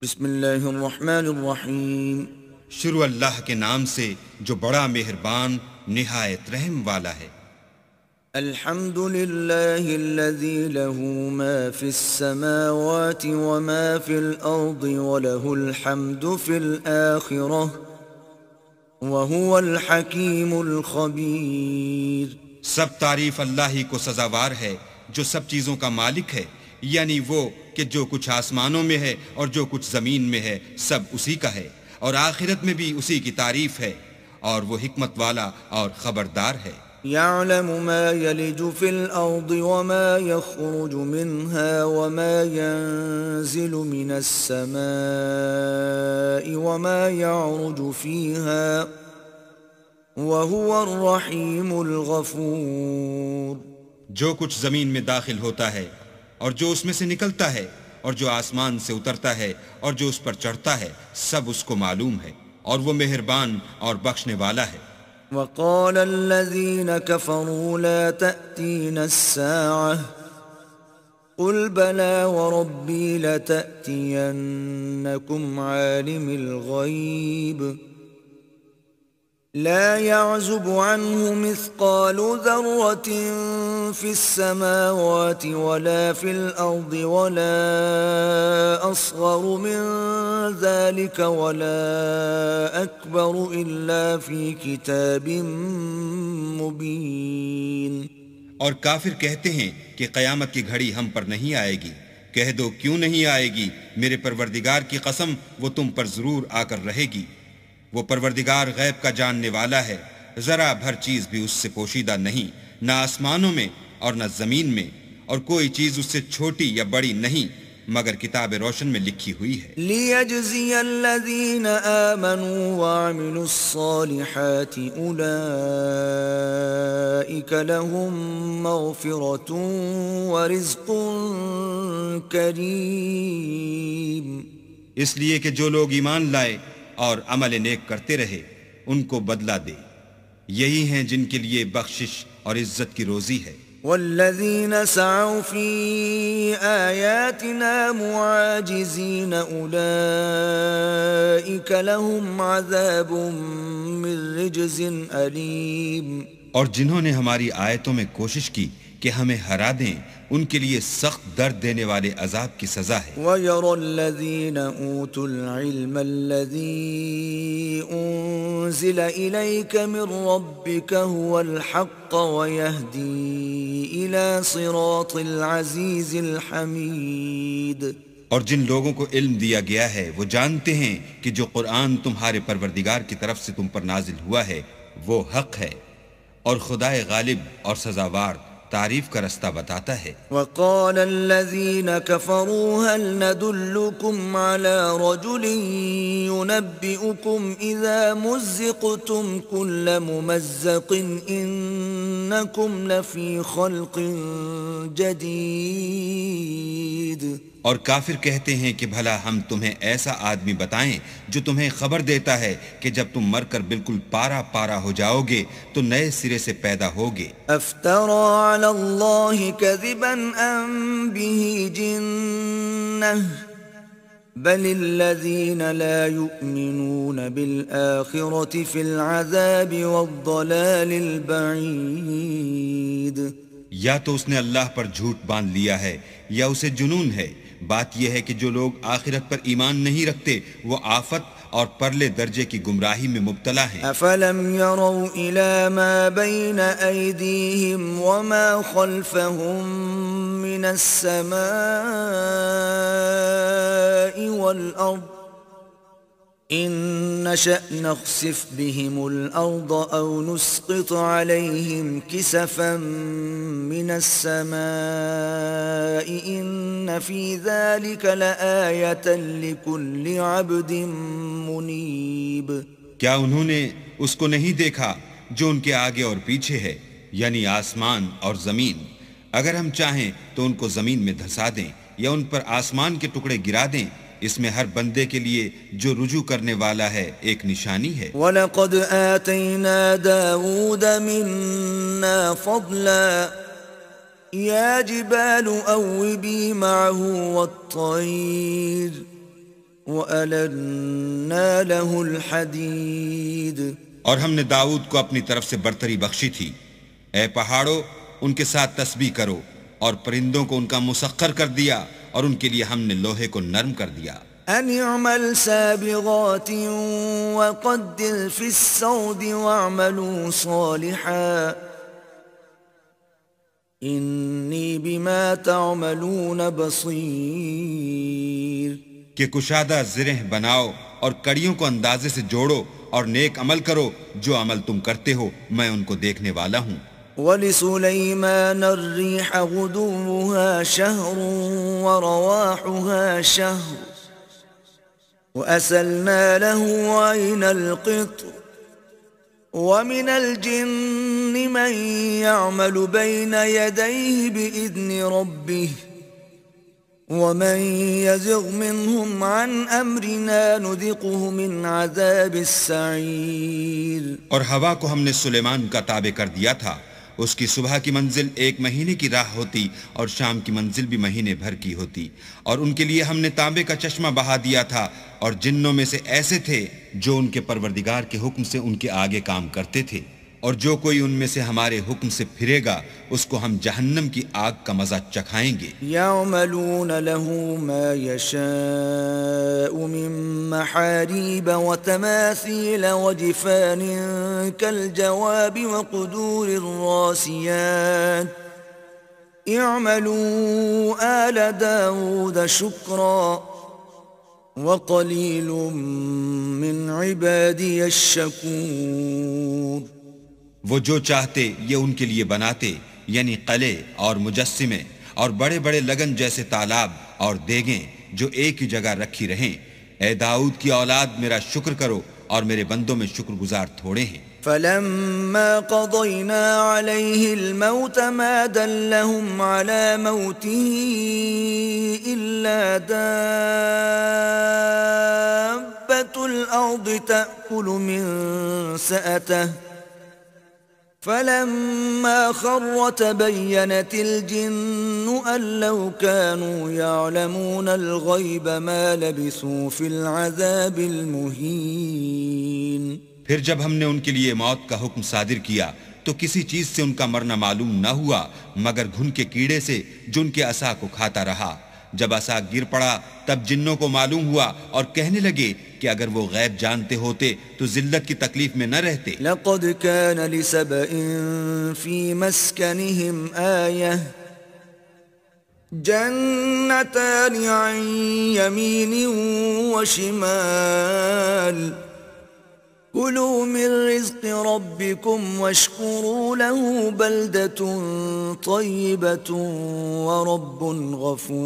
بسم اللہ الرحمن الرحیم۔ شروع اللہ کے نام سے جو بڑا مہربان نہایت رحم والا ہے۔ الحمد للہ الذی له ما فی السماوات وما فی الارض وله الحمد فی الآخرہ وهو الحکیم الخبیر۔ سب تعریف اللہ ہی کو سزاوار ہے جو سب چیزوں کا مالک ہے، یعنی وہ کہ جو کچھ آسمانوں میں ہے اور جو کچھ زمین میں ہے سب اسی کا ہے، اور آخرت میں بھی اسی کی تعریف ہے، اور وہ حکمت والا اور خبردار ہے۔ يعلم ما يلج في الأرض وما يخرج منها وما ينزل من السماء وما يعرج فيها وهو الرحيم الغفور۔ جو کچھ زمین میں داخل ہوتا ہے اور جو اس میں سے نکلتا ہے اور جو آسمان سے اترتا ہے اور جو اس پر چڑھتا ہے سب اس کو معلوم ہے، اور وہ مہربان اور بخشنے والا ہے۔ وقال الذين كفروا لا تأتينا الساعة قل بلى وربي لتأتينكم عالم الغيب لا يعزب عنه مثقال ذرة في السماوات ولا في الأرض ولا أصغر من ذلك ولا أكبر إلا في كتاب مبين۔ اور کافر کہتے ہیں کہ قیامت کی گھڑی ہم پر نہیں آئے گی۔ کہہ دو کیوں نہیں آئے گی، میرے پروردگار کی قسم وہ تم پر ضرور آ کر رہے گی۔ وہ پروردگار غیب کا جاننے والا ہے، ذرا بھر چیز بھی اس سے پوشیدہ نہیں، نہ آسمانوں میں اور نہ زمین میں، اور کوئی چیز اس سے چھوٹی یا بڑی نہیں مگر کتاب روشن میں لکھی ہوئی ہے۔ لِيَجْزِيَ الَّذِينَ آمَنُوا وَعَمِلُوا الصَّالِحَاتِ أُولَئِكَ لَهُم مَّغْفِرَةٌ وَرِزْقٌ كَرِيمٌ۔ اس لیے کہ جو لوگ ایمان لائے اور عمل نیک کرتے رہے ان کو بدلہ دے، یہی ہیں جن کے لیے بخشش اور عزت کی روزی ہے۔ والذین سعوا فی آیاتنا معاجزین اولئک لهم عذاب من رجز علیم۔ اور جنہوں نے ہماری آیتوں میں کوشش کی کہ ہمیں ہرا دیں ان کے لیے سخت درد دینے والے عذاب کی سزا ہے۔ وَيَرَى الَّذِينَ أُوتُوا الْعِلْمَ الَّذِي أُنزِلَ إِلَيْكَ مِنْ رَبِّكَ هُوَ الْحَقَّ وَيَهْدِي إِلَى صِرَاطِ الْعَزِيزِ الْحَمِيدِ۔ اور جن لوگوں کو علم دیا گیا ہے وہ جانتے ہیں کہ جو قرآن تمہارے پروردگار کی طرف سے تم پر نازل ہوا ہے وہ حق ہے، اور خدائے غالب اور سزاوار تعریف کا رستہ بتاتا ہے۔ وقال الذين كفروا هل ندلكم على رجل ينبئكم إذا مزقتم كل ممزق إنكم لفي خلق جديد۔ اور کافر کہتے ہیں کہ بھلا ہم تمہیں ایسا آدمی بتائیں جو تمہیں خبر دیتا ہے کہ جب تم مر کر بالکل پارا پارا ہو جاؤ گے تو نئے سرے سے پیدا ہوگے۔ افترى على الله كذبا ام به جنة بل الذين لا يؤمنون بالآخرة في العذاب والضلال البعيد۔ یا تو اس نے اللہ پر جھوٹ باندھ لیا ہے یا اسے جنون ہے۔ بات یہ ہے کہ جو لوگ آخرت پر ایمان نہیں رکھتے وہ آفت اور پرلے درجے کی گمراہی میں مبتلا ہیں۔ افلم يروا الى ما بين ايديهم وما خلفهم من السماء والارض ان نشأ نخسف بهم الارض او نسقط عليهم كسفا من السماء ان في ذلك لآية لكل عبد منيب۔ کیا انہوں نے اس کو نہیں دیکھا جو ان کے آگے اور پیچھے ہے، یعنی آسمان اور زمین؟ اگر ہم چاہیں تو ان کو زمین میں دھسا دیں یا ان پر آسمان کے ٹکڑے گرا دیں، اس میں ہر بندے کے لیے جو رجوع کرنے والا ہے ایک نشانی ہے۔ وَلَقَدْ آتَيْنَا دَاوُودَ مِنَّا فَضْلًا يَا جِبَالُ أَوِّبِي مَعَهُ وَالطَّيْرَ وَأَلَنَّا لَهُ الْحَدِيدِ اور ہم نے داؤد کو اپنی طرف سے برتری بخشی تھی۔ اے پہاڑوں، ان کے ساتھ تسبیح کرو، اور پرندوں کو ان کا مسخر کر دیا، اور ان کے لیے ہم نے لوہے کو نرم کر دیا۔ أَنِ اعْمَلْ سَابِغَاتٍ وَقَدِّرْ فِي السَّرْدِ وَاعْمَلُوا صَالِحًا إِنِّي بِمَا تَعْمَلُونَ بَصِيرٌ کہ کشادہ زرہ بناؤ اور کڑیوں کو اندازے سے جوڑو اور نیک عمل کرو، جو عمل تم کرتے ہو میں ان کو دیکھنے والا ہوں۔ وَلِسُلَيْمَانَ الرِّيحَ غُدُوُّهَا شَهْرٌ وَرَوَاحُهَا شَهْرٌ وَأَسَلْنَا لَهُ عَيْنَ الْقِطْرِ وَمِنَ الْجِنِّ مَنْ يَعْمَلُ بَيْنَ يَدَيْهِ بِإِذْنِ رَبِّهِ وَمَنْ يَزِغْ مِنْهُمْ عَنْ أَمْرِنَا نُذِقْهُ مِنْ عَذَابِ السَّعِيرِ اور ہوا کو ہم نے سلیمان کا تابع کر دیا تھا، اس کی صبح کی منزل 1 مہینے کی راہ ہوتی اور شام کی منزل بھی مہینے بھر کی ہوتی، اور ان کے لیے ہم نے تانبے کا چشمہ بہا دیا تھا، اور جنوں میں سے ایسے تھے جو ان کے پروردگار کے حکم سے ان کے آگے کام کرتے تھے، اور جو کوئی ان میں سے ہمارے حکم سے پھرے گا اس کو ہم جہنم کی آگ کا مزہ چکھائیں گے۔ يَعْمَلُونَ لَهُ مَا يَشَاءُ مِن مَّحَارِيبَ وَتَمَاثِيلَ وَجِفَانٍ كَالْجَوَابِ وَقُدُورٍ الرَّاسِيَاتِ اعْمَلُوا آلَ دَاوُودَ شُكْرًا وَقَلِيلٌ مِّنْ عِبَادِيَ الشَّكُورِ وہ جو چاہتے یہ ان کے لیے بناتے، یعنی قلعے اور مجسمے اور بڑے بڑے لگن جیسے تالاب اور دیگیں جو ایک ہی جگہ رکھی رہیں۔ اے داؤد کی اولاد، میرا شکر کرو، اور میرے بندوں میں شکر گزار تھوڑے ہیں۔ فَلَمَّا قَضَيْنَا عَلَيْهِ الْمَوْتَ مَا دَلَّهُمْ عَلَى مَوْتِهِ إِلَّا دَابَّةُ الْأَرْضِ تَأْكُلُ مِنْ سَأَتَهُ فَلَمَّا خَرَّ تَبَيَّنَتِ الْجِنُّ أَن لَّوْ كَانُوا يَعْلَمُونَ الْغَيْبَ مَا لَبِثُوا فِي الْعَذَابِ الْمُهِينِ پھر جب ہم نے ان کے لیے موت کا حکم صادر کیا تو کسی چیز سے ان کا مرنا معلوم نہ ہوا مگر گھن کے کیڑے سے جو ان کے عصا کو کھاتا رہا۔ جب عصا گر پڑا تب جنوں کو معلوم ہوا اور کہنے لگے کہ اگر وہ غیب جانتے ہوتے تو ذلت کی تکلیف میں نہ رہتے۔ لَقَدْ كَانَ لِسَبَإٍ فِي مَسْكَنِهِمْ آيَةٌ جَنَّتَانِ عَنْ يَمِينٍ وَشِمَالٍ كُلُوا مِنْ رِزْقِ رَبِّكُمْ وَاشْكُرُوا لَهُ بَلْدَةٌ طَيِّبَةٌ وَرَبٌّ غَفُورٌ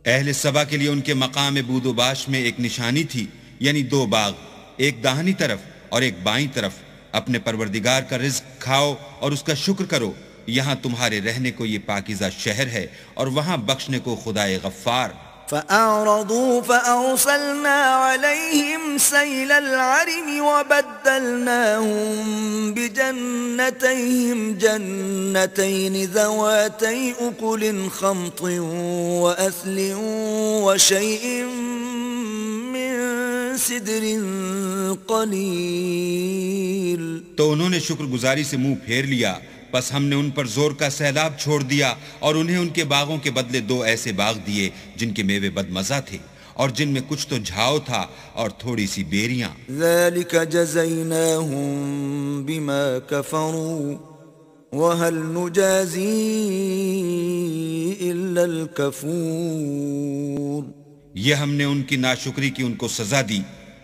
اہل سبا کے لیے ان کے مقام بود و باش میں ایک نشانی تھی، یعنی 2 باغ، ایک داہنی طرف اور ایک بائیں طرف۔ اپنے پروردگار کا رزق کھاؤ اور اس کا شکر کرو، یہاں تمہارے رہنے کو یہ پاکیزہ شہر ہے اور وہاں بخشنے کو خدائے غفار۔ فَأَعْرَضُوا فَأَرْسَلْنَا عَلَيْهِمْ سَيْلَ الْعَرِمِ وَبَدَّلْنَاهُمْ بِجَنَّتَيْهِمْ جَنَّتَيْنِ ذَوَاتَيْ أُكُلٍ خَمْطٍ وَأَثْلٍ وَشَيْءٍ مِّن سِدْرٍ قَلِيلٍ تو انہوں نے شکر گزاری سے منہ پھیر لیا، پس ہم نے ان پر زور کا سیلاب چھوڑ دیا اور انہیں ان کے باغوں کے بدلے 2 ایسے باغ دیے جن کے میوے بدمزہ تھے اور جن میں کچھ تو جھاؤ تھا اور تھوڑی سی بیریاں۔ ذَلِكَ جَزَيْنَاهُمْ بِمَا كَفَرُوا وَهَلْ نُجَازِي إِلَّا الْكَفُورَ یہ ہم نے ان کی ناشکری کی ان کو سزا دی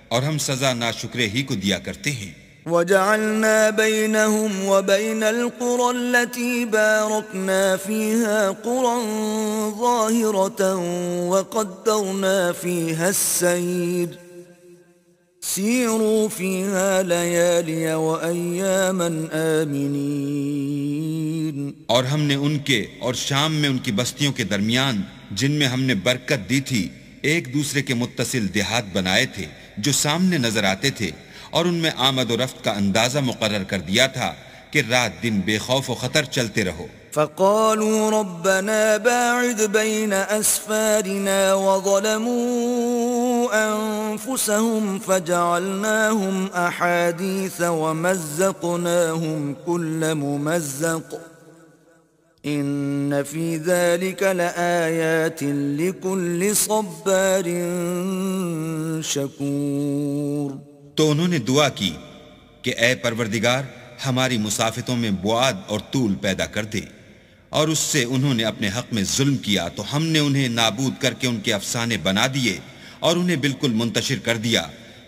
اور ہم سزا ناشکرے ہی کو دیا کرتے ہیں۔ وَجَعَلْنَا بَيْنَهُمْ وَبَيْنَ الْقُرَى الَّتِي بَارَكْنَا فِيهَا قُرًى ظَاهِرَةً وَقَدَّرْنَا فِيهَا السَّيْرَ سِيرُوا فِيهَا لَيَالِيَ وَأَيَّامًا آمِنِينَ اور ہم نے ان کے اور شام میں ان کی بستیوں کے درمیان جن میں ہم نے برکت دی تھی ایک دوسرے کے متصل دیہات بنائے تھے جو سامنے نظر آتے تھے، اور ان میں آمد و رفت کا اندازہ مقرر کر دیا تھا کہ رات دن بے خوف و خطر چلتے رہو۔ فقالوا ربنا باعد بين أسفارنا وظلموا أنفسهم فجعلناهم أحاديث ومزقناهم كل ممزق إن في ذلك لآيات لكل صبار شكور۔ تو انہوں نے دعا کی کہ اے پروردگار ہماری مسافتوں میں بعد اور طول پیدا کر دے، اور اس سے انہوں نے اپنے حق میں ظلم کیا تو ہم نے انہیں نابود کر کے ان کے افسانے بنا دیے اور انہیں بالکل منتشر کر دیا۔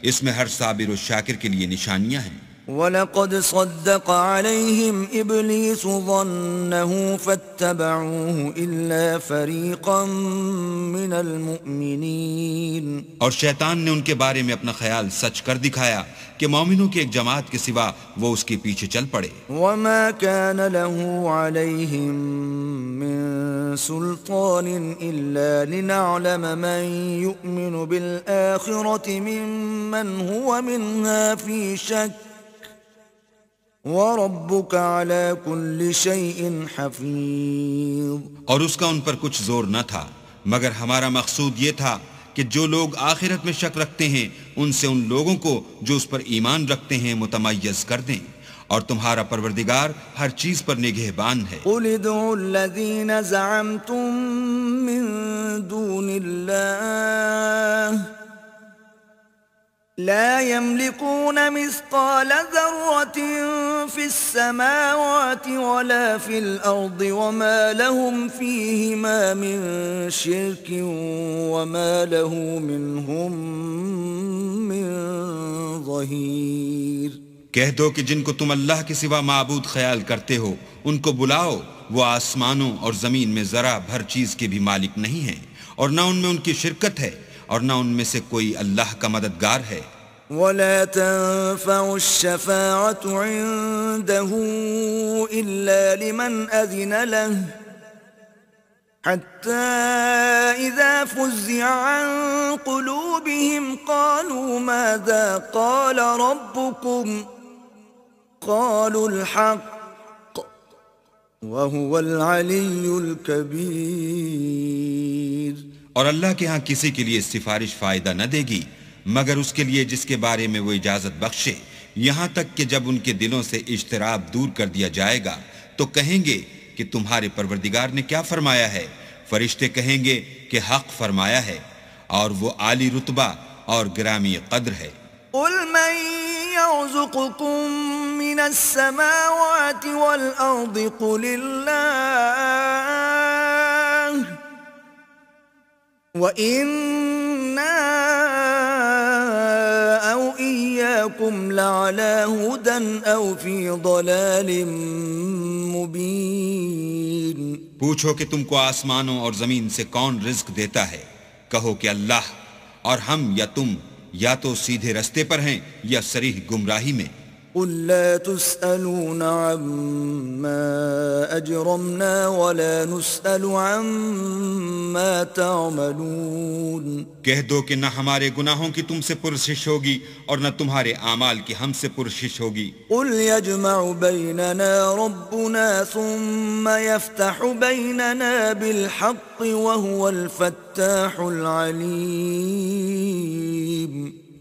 اس میں ہر صابر و شاکر کے لیے نشانیاں ہیں۔ وَلَقَدْ صَدَّقَ عَلَيْهِمْ إِبْلِيسُ ظَنَّهُ فَاتَّبَعُوهُ إِلَّا فَرِيقًا مِّنَ الْمُؤْمِنِينَ، اور شیطان نے ان کے بارے میں اپنا خیال سچ کر دکھایا کہ مومنوں کی ایک جماعت کے سوا وہ اس کے پیچھے چل پڑے۔ وَمَا كَانَ لَهُ عَلَيْهِمْ مِّن سُلْطَانٍ إِلَّا لِنَعْلَمَ مَن يُؤْمِنُ بِالْآخِرَةِ مِمَّنْ هُوَ مِنْهَا فِي شَكٍّ وَرَبُّكَ عَلَى كُلِّ شَيْءٍ حَفِيظٌ۔ اور اس کا ان پر کچھ زور نہ تھا، مگر ہمارا مقصود یہ تھا کہ جو لوگ آخرت میں شک رکھتے ہیں ان سے ان لوگوں کو جو اس پر ایمان رکھتے ہیں متمیز کر دیں، اور تمہارا پروردگار ہر چیز پر نگہبان ہے۔ قُلِ ادْعُوا الَّذِينَ زَعَمْتُم مِّن دُونِ اللَّهِ لا يملكون مثقال ذرة في السماوات ولا في الأرض وما لهم فيهما من شرك وما له منهم من ظهير۔ کہہ دو کہ جن کو تم اللہ کے سوا معبود خیال کرتے ہو ان کو بلاؤ، وہ آسمانوں اور زمین میں ذرا بھر چیز کے بھی مالک نہیں ہیں، اور نہ ان میں ان کی شرکت ہے اور نہ ان میں سے کوئی اللہ کا مددگار ہے۔ ولا تنفع الشفاعة عنده إلا لمن أذن له حتى إذا فزع عن قلوبهم قالوا ماذا قال ربكم قالوا الحق وهو العلي الكبير۔ اور اللہ کے ہاں کسی کے لیے سفارش فائدہ نہ دے گی مگر اس کے لیے جس کے بارے میں وہ اجازت بخشے، یہاں تک کہ جب ان کے دلوں سے اجتراب دور کر دیا جائے گا تو کہیں گے کہ تمہارے پروردگار نے کیا فرمایا ہے؟ فرشتے کہیں گے کہ حق فرمایا ہے، اور وہ عالی رتبہ اور گرامی قدر ہے۔ قُلْ مَن يَرْزُقُكُم مِّنَ السَّمَاوَاتِ وَالْأَرْضِ قُلِ اللَّهُ وَإِنَّا أَوْ إِيَّاكُمْ لَعَلَى هُدًى أَوْ فِي ضَلَالٍ مُبِينٍ۔ پوچھو کہ تم کو آسمانوں اور زمین سے کون رزق دیتا ہے؟ کہو کہ اللہ، اور ہم یا تم یا تو سیدھے رستے پر ہیں یا صریح گمراہی میں۔ قُل لَّا تُسْأَلُونَ عَمَّا أَجْرَمْنَا وَلَا نُسْأَلُ عَمَّا تَعْمَلُونَ۔ کہہ دو کہ نہ ہمارے گناہوں کی تم سے پرسش ہوگی اور نہ تمہارے اعمال کی ہم سے پرسش ہوگی۔ قُلْ يَجْمَعُ بَيْنَنَا رَبُّنَا ثُمَّ يَفْتَحُ بَيْنَنَا بِالْحَقِّ وَهُوَ الْفَتَّاحُ الْعَلِيمُ۔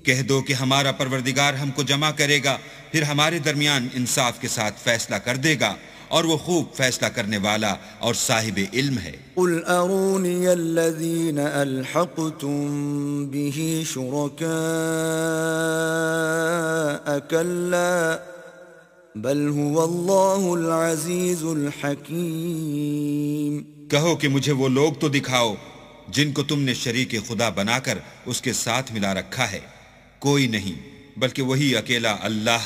کہہ دو کہ ہمارا پروردگار ہم کو جمع کرے گا، پھر ہمارے درمیان انصاف کے ساتھ فیصلہ کر دے گا، اور وہ خوب فیصلہ کرنے والا اور صاحب علم ہے۔ قُلْ أَرُونِيَ الَّذِينَ أَلْحَقْتُم بِهِ شُرَكَاءَ كَلَّا بَلْ هُوَ اللَّهُ الْعَزِيزُ الْحَكِيمُ۔ کہو کہ مجھے وہ لوگ تو دکھاؤ جن کو تم نے شریک خدا بنا کر اس کے ساتھ ملا رکھا ہے۔ کوئی نہیں بلکہ وہی اکیلا اللہ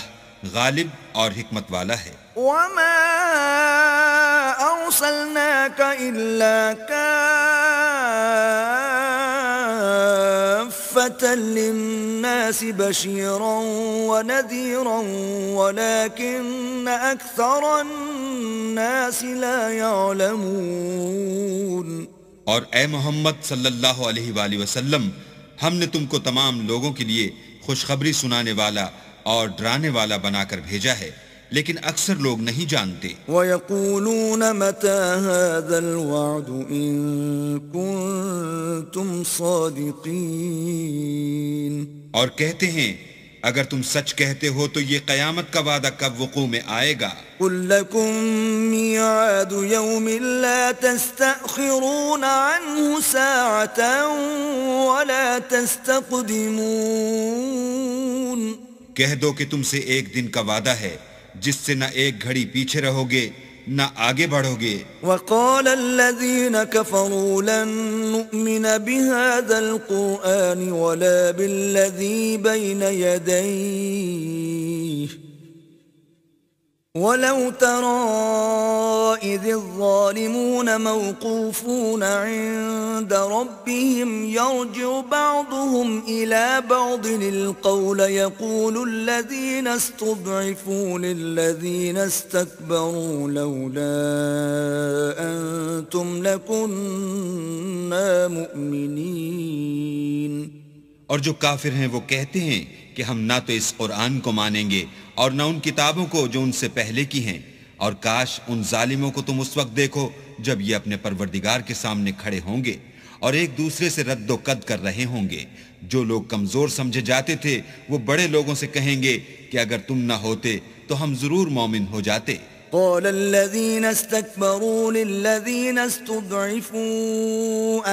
غالب اور حکمت والا ہے۔ وَمَا أَرْسَلْنَاكَ إِلَّا كَافَّةً لِلنَّاسِ بَشِيرًا وَنَذِيرًا وَلَكِنَّ أَكْثَرَ النَّاسِ لَا يَعْلَمُونَ۔ اور اے محمد صلی اللہ علیہ وآلہ وسلم، ہم نے تم کو تمام لوگوں کے لیے خوشخبری سنانے والا اور ڈرانے والا بنا کر بھیجا ہے، لیکن اکثر لوگ نہیں جانتے. وَيَقُولُونَ مَتَى هَذَا الْوَعْدُ إِن كُنتُمْ صَادِقِينَ. اور کہتے ہیں اگر تم سچ کہتے ہو تو یہ قیامت کا وعدہ کب وقوع میں آئے گا. قُل لَّكُم مِّيعَادُ يَوْمٍ لَّا تَسْتَأْخِرُونَ عَنْهُ سَاعَةً وَلَا تَسْتَقْدِمُونَ. کہہ دو کہ تم سے ایک دن کا وعدہ ہے جس سے نہ ایک گھڑی پیچھے رہو گے نہ آگے بڑھو گے. وَقَالَ الَّذِينَ كَفَرُوا لَن نُّؤْمِنَ بِهَذَا الْقُرْآنِ وَلَا بِالَّذِي بَيْنَ يَدَيْهِ وَلَوْ تَرَىٰ إِذِ الظَّالِمُونَ مَوْقُوفُونَ عِندَ رَبِّهِمْ يَرْجِعُ بَعْضُهُمْ إِلَىٰ بَعْضٍ الْقَوْلَ يَقُولُ الَّذِينَ اسْتُضْعِفُوا لِلَّذِينَ اسْتَكْبَرُوا لَوْلَا أَنتُمْ لَكُنَّا مُؤْمِنِينَ. اور جو کافر ہیں وہ کہتے ہیں کہ ہم نہ تو اس قرآن کو مانیں گے اور نہ ان کتابوں کو جو ان سے پہلے کی ہیں، اور کاش ان ظالموں کو تم اس وقت دیکھو جب یہ اپنے پروردگار کے سامنے کھڑے ہوں گے اور ایک دوسرے سے رد و قد کر رہے ہوں گے. جو لوگ کمزور سمجھے جاتے تھے وہ بڑے لوگوں سے کہیں گے کہ اگر تم نہ ہوتے تو ہم ضرور مومن ہو جاتے. قال الذين استكبروا للذين استضعفوا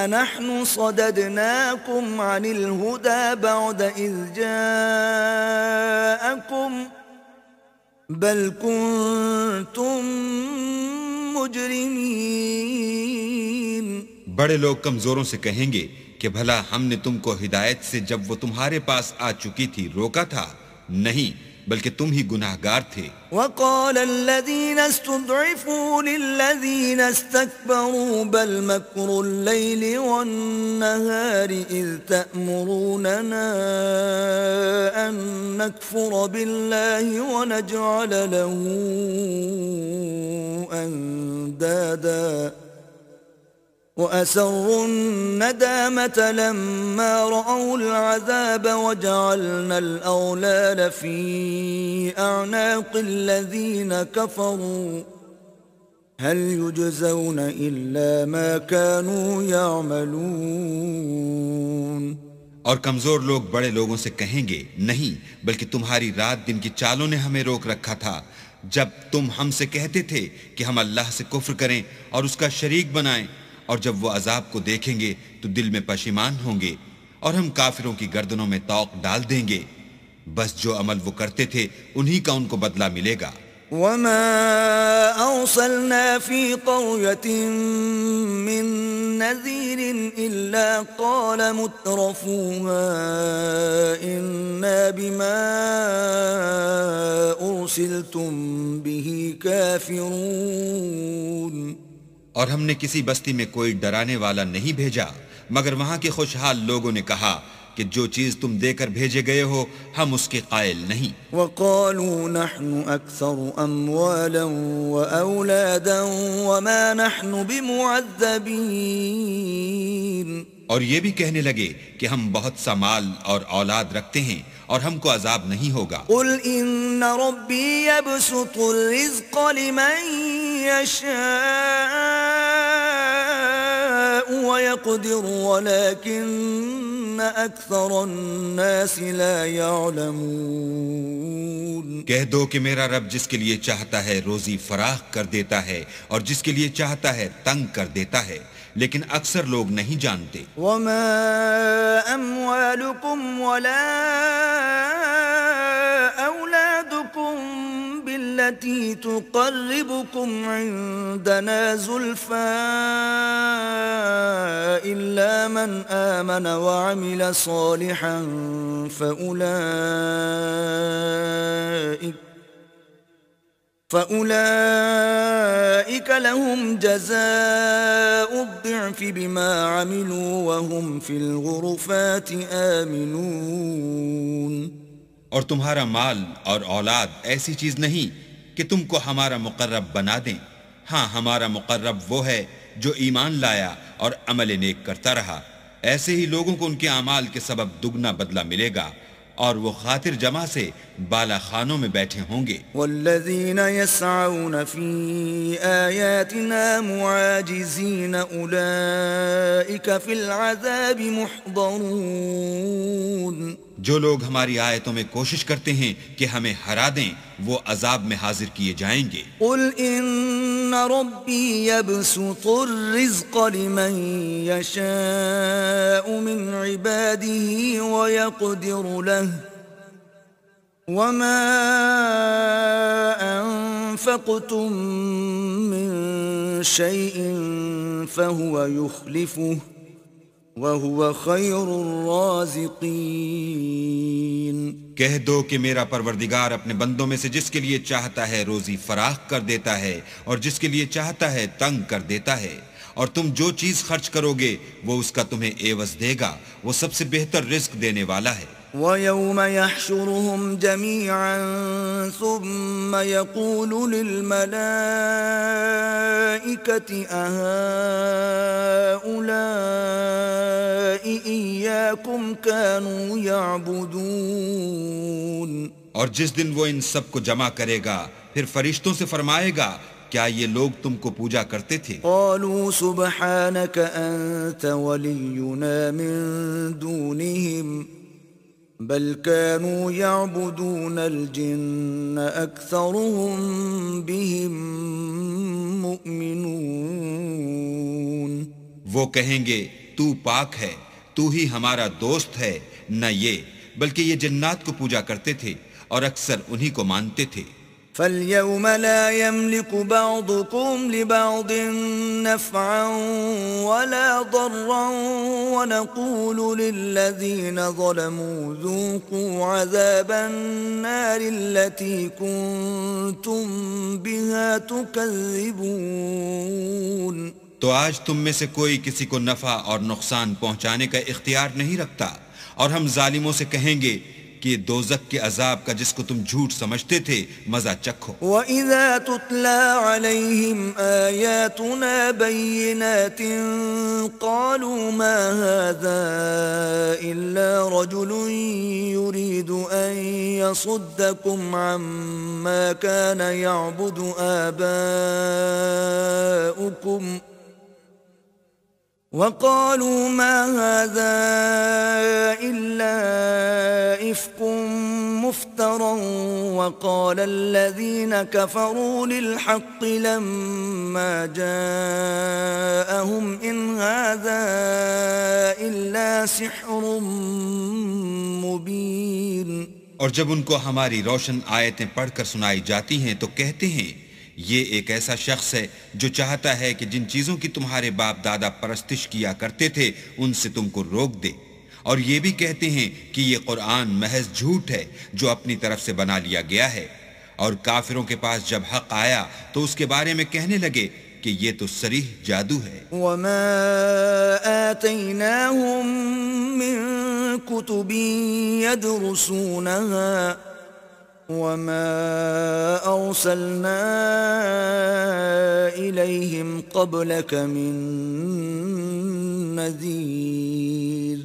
أنحن صددناكم عن الهدى بعد إذ جاءكم بل كنتم مجرمين. بڑے لوگ کمزوروں سے کہیں گے کہ بھلا ہم نے تم کو ہدایت سے جب وہ تمہارے پاس آ چکی تھی روکا تھا؟ نہیں، بلکہ تم ہی گناہگار تھے. وقال الذين استضعفوا للذين استكبروا بل مكر الليل والنهار إذ تأمروننا أن نكفر بالله ونجعل له أندادا وَأَسَرُّوا النَّدَامَةَ لَمَّا رَأَوُا الْعَذَابَ وَجَعَلْنَا الْأَغْلَالَ فِي أَعْنَاقِ الَّذِينَ كَفَرُوا هَلْ يُجْزَوْنَ إِلَّا مَا كَانُوا يَعْمَلُونَ. اور کمزور لوگ بڑے لوگوں سے کہیں گے نہیں، بلکہ تمہاری رات دن کی چالوں نے ہمیں روک رکھا تھا جب تم ہم سے کہتے تھے کہ ہم اللہ سے کفر کریں اور اس کا شریک بنائیں، اور جب وہ عذاب کو دیکھیں گے تو دل میں پشیمان ہوں گے اور ہم کافروں کی گردنوں میں طوق ڈال دیں گے. بس جو عمل وہ کرتے تھے انہی کا ان کو بدلہ ملے گا. وَمَا أَرْسَلْنَا فِي قَرْيَةٍ مِّن نَّذِيرٍ إِلَّا قَالَ مُتْرَفُوهَا إِنَّا بِمَا أُرْسِلْتُم بِهِ كَافِرُونَ. اور ہم نے کسی بستی میں کوئی ڈرانے والا نہیں بھیجا مگر وہاں کے خوشحال لوگوں نے کہا کہ جو چیز تم دے کر بھیجے گئے ہو ہم اس کے قائل نہیں. وَقَالُوا نَحْنُ أَكْثَرُ أَمْوَالًا وَأَوْلَادًا وَمَا نَحْنُ بِمُعَذَّبِينَ. اور یہ بھی کہنے لگے کہ ہم بہت سا مال اور اولاد رکھتے ہیں اور ہم کو عذاب نہیں ہوگا. قُلْ إِنَّ رَبِّي يَبْسُطُ الرِّزْقَ لِمَن يَشَاءُ وَيَقْدِرُ وَلَكِنَّ أَكْثَرَ النَّاسِ لَا يَعْلَمُونَ. کہہ دو کہ میرا رب جس کے لیے چاہتا ہے روزی فراخ کر دیتا ہے اور جس کے لیے چاہتا ہے تنگ کر دیتا ہے، لیکن اکثر لوگ نہیں جانتے. وَمَا أَمْوَالُكُمْ وَلَا أَوْلَادُكُمْ بِالَّتِي تُقَرِّبُكُمْ عِندَنَا زُلْفَىٰ إِلَّا مَنْ آمَنَ وَعَمِلَ صَالِحًا فَأُولَئِكَ لَهُمْ جَزَاءُ الضِّعْفِ بِمَا عَمِلُوا وَهُمْ فِي الْغُرُفَاتِ آمِنُونَ. اور تمہارا مال اور اولاد ایسی چیز نہیں کہ تم کو ہمارا مقرب بنا دیں. ہاں، ہمارا مقرب وہ ہے جو ایمان لایا اور عمل نیک کرتا رہا. ایسے ہی لوگوں کو ان کے اعمال کے سبب دگنا بدلہ ملے گا اور وہ خاطر جمع سے بالا خانوں میں بیٹھے ہوں گے. والذین یسعون فی آیاتنا معاجزین اولئک فی العذاب محضرون. جو لوگ ہماری آیتوں میں کوشش کرتے ہیں کہ ہمیں ہرا دیں وہ عذاب میں حاضر کیے جائیں گے. قل ان ربی یبسط الرزق لمن یشاء من عباده ویقدر له وما انفقتم من شیء فهو يخلفه وَهُوَ خَيْرُ الرَّازِقِينَ. کہہ دو کہ میرا پروردگار اپنے بندوں میں سے جس کے لیے چاہتا ہے روزی فراخ کر دیتا ہے اور جس کے لیے چاہتا ہے تنگ کر دیتا ہے، اور تم جو چیز خرچ کرو گے وہ اس کا تمہیں عوض دے گا، وہ سب سے بہتر رزق دینے والا ہے. وَيَوْمَ يَحْشُرُهُمْ جَمِيعًا ثُمَّ يَقُولُ لِلْمَلَائِكَةِ أَهَؤُلَاءِ إِيَّاكُمْ كَانُوا يَعْبُدُونَ. اور جس دن وہ ان سب کو جمع کرے گا پھر فرشتوں سے فرمائے گا کیا یہ لوگ تم کو پوجا کرتے تھے؟ قالوا سبحانك أنت ولينا من دونهم بل كانوا يعبدون الجن أكثرهم بهم مؤمنون. وہ کہیں گے تو پاک ہے، تو ہی ہمارا دوست ہے، نہ یہ بلکہ یہ جنات کو پوجا کرتے تھے اور اکثر انہی کو مانتے تھے. فاليوم لا يملك بعضكم لبعض نفعا ولا ضرا ونقول للذين ظلموا ذوقوا عذاب النار التي كنتم بها تكذبون. تو آج تم میں سے کوئی کسی کو نفع اور نقصان پہنچانے کا اختیار نہیں رکھتا، اور ہم ظالموں سے کہیں گے کہ دوزخ کے عذاب کا جس کو تم جھوٹ سمجھتے تھے مزہ چکھو. وَإِذَا تُتْلَى عَلَيْهِمْ آيَاتُنَا بَيِّنَاتٍ قَالُوا مَا هَذَا إِلَّا رَجُلٌ يُرِيدُ أَن يَصُدَّكُمْ عَمَّا كَانَ يَعْبُدُ آبَاؤُكُمْ وَقَالُوا مَا هَذَا إِلَّا إِفْكٌ مُفْتَرًى وَقَالَ الَّذِينَ كَفَرُوا لِلْحَقِّ لَمَّا جَاءَهُمْ إِنْ هَذَا إِلَّا سِحْرٌ مُبِينٌ. اور جب ان کو ہماری روشن آیتیں پڑھ کر سنائی جاتی ہیں تو کہتے ہیں یہ ایک ایسا شخص ہے جو چاہتا ہے کہ جن چیزوں کی تمہارے باپ دادا پرستش کیا کرتے تھے ان سے تم کو روک دے، اور یہ بھی کہتے ہیں کہ یہ قرآن محض جھوٹ ہے جو اپنی طرف سے بنا لیا گیا ہے. اور کافروں کے پاس جب حق آیا تو اس کے بارے میں کہنے لگے کہ یہ تو صریح جادو ہے. وَمَا آتَيْنَاهُم مِّن كُتُبٍ يَدْرُسُونَهَا وَمَا أَرْسَلْنَا إِلَيْهِمْ قَبْلَكَ مِن نَذِيرٍ.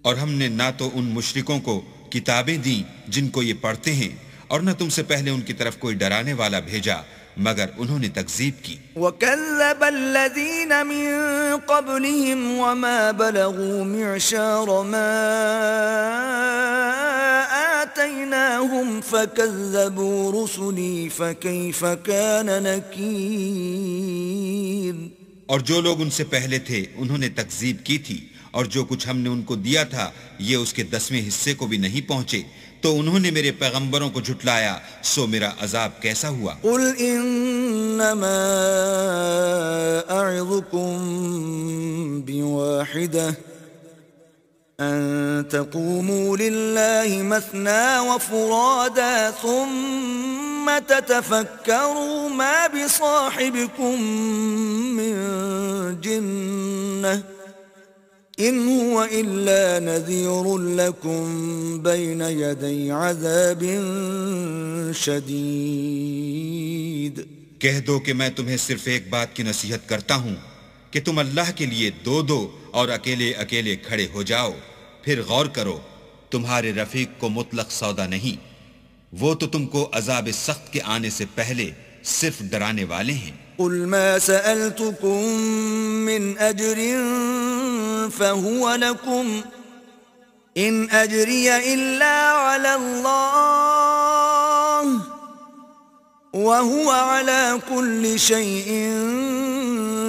اور ہم نے نہ تو ان مشرکوں کو کتابیں دیں جن کو یہ پڑھتے ہیں، اور نہ تم سے پہلے ان کی طرف کوئی ڈرانے والا بھیجا مگر انہوں نے تکذیب کی. وَكَذَّبَ الَّذِينَ مِن قَبْلِهِمْ وَمَا بَلَغُوا مِعْشَارَ مَا آتَيْنَاهُمْ فَكَذَّبُوا رُسُلِي فَكَيْفَ كَانَ نَكِيرٌ. اور جو لوگ ان سے پہلے تھے انہوں نے تکذیب کی تھی، اور جو کچھ ہم نے ان کو دیا تھا یہ اس کے 10ویں حصے کو بھی نہیں پہنچے، تو انہوں نے میرے پیغمبروں کو جھٹلایا، سو میرا عذاب کیسا ہوا. قُلْ إِنَّمَا أَعِظُكُمْ بِوَاحِدَةٍ أَن تَقُومُوا لِلَّهِ مَثْنَى وَفُرَادَى ثُمَّ تَتَفَكَّرُوا مَا بِصَاحِبِكُم مِّن جِنَّةٍ إِنْ هُوَ إِلَّا نَذِيرٌ لَكُمْ بَيْنَ يَدَيْ عَذَابٍ شَدِيدٍ. کہہ دو کہ میں تمہیں صرف ایک بات کی نصیحت کرتا ہوں کہ تم اللہ کے لیے دو دو اور اکیلے اکیلے کھڑے ہو جاؤ، پھر غور کرو تمہارے رفیق کو مطلق سودا نہیں، وہ تو تم کو عذاب سخت کے آنے سے پہلے صرف ڈرانے والے ہیں۔ قل ما سألتكم من أجر فهو لكم إن أجري إلا على الله وهو على كل شيء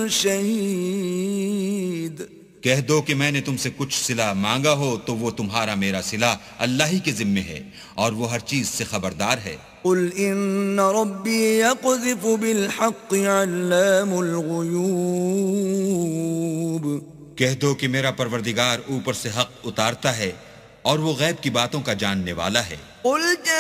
شهيد۔ کہہ دو کہ میں نے تم سے کچھ صلہ مانگا ہو تو وہ تمہارا میرا صلہ اللہ ہی کے ذمے ہے، اور وہ ہر چیز سے خبردار ہے۔ قل إن ربي يقذف بالحق علام الغيوب۔ کہہ دو کہ میرا پروردگار اوپر سے حق اتارتا ہے اور وہ غیب کی باتوں کا جاننے والا ہے۔ قل جاء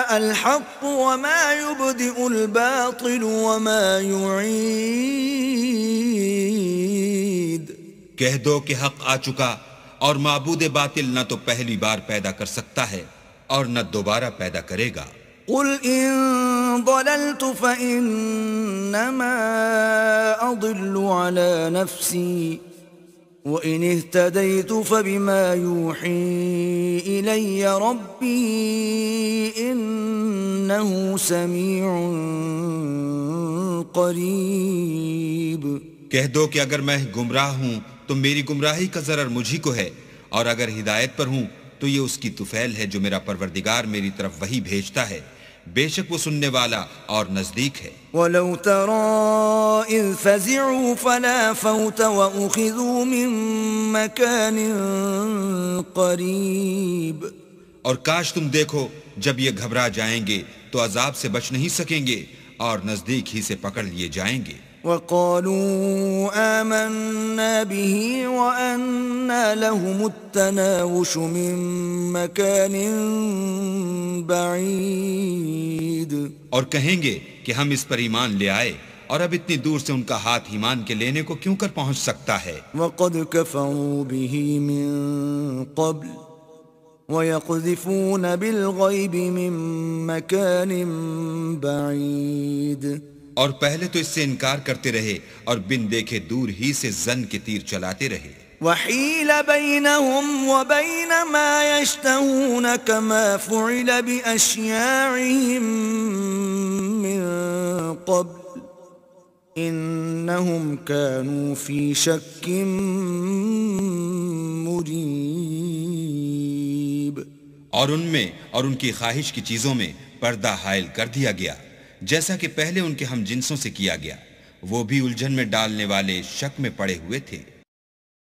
الحق وما يبدئ الباطل وما يعيد۔ کہہ دو کہ حق آ چکا اور معبود باطل نہ تو پہلی بار پیدا کر سکتا ہے اور نہ دوبارہ پیدا کرے گا۔ قل إن ضللت فإنما أضل على نفسي وإن اهتديت فبما يوحي إلي ربي إنه سميع قريب۔ کہہ دو کہ اگر میں گمراہ ہوں تو میری گمراہی کا ضرر مجھی کو ہے، اور اگر ہدایت پر ہوں تو یہ اس کی طفیل ہے جو میرا پروردگار میری طرف وحی بھیجتا ہے، بے شک وہ سننے والا اور نزدیک ہے۔ وَلَوْ تَرَى إِذْ فَزِعُوا فَلَا فَوْتَ وَأُخِذُوا مِن مَّكَانٍ قَرِيبٍ۔ اور کاش تم دیکھو جب یہ گھبرا جائیں گے تو عذاب سے بچ نہیں سکیں گے اور نزدیک ہی سے پکڑ لیے جائیں گے۔ وَقَالُوا آمَنَّا بِهِ وَأَنَّا لَهُمُ التَّنَاوُشُ مِن مَّكَانٍ بَعِيدٍ۔ اور کہیں گے کہ ہم اس پر ایمان لے آئے، اور اب اتنی دور سے ان کا ہاتھ ایمان کے لینے کو کیوں کر پہنچ سکتا ہے۔ وَقَدْ كَفَرُوا بِهِ مِن قَبْلُ وَيَقْذِفُونَ بِالْغَيْبِ مِن مَّكَانٍ بَعِيدٍ۔ اور پہلے تو اس سے انکار کرتے رہے اور بن دیکھے دور ہی سے زن کے تیر چلاتے رہے۔ وَحِيلَ بَيْنَهُمْ وَبَيْنَ مَا يَشْتَهُونَ كَمَا فُعِلَ بِأَشْيَاعِهِمْ مِن قَبْلُ إِنَّهُمْ كَانُوا فِي شَكٍّ مُّرِيبٍ۔ اور ان میں اور ان کی خواہش کی چیزوں میں پردہ حائل کر دیا گیا، جیسا کہ پہلے ان کے ہم جنسوں سے کیا گیا، وہ بھی الجھن میں ڈالنے والے شک میں پڑے ہوئے تھے۔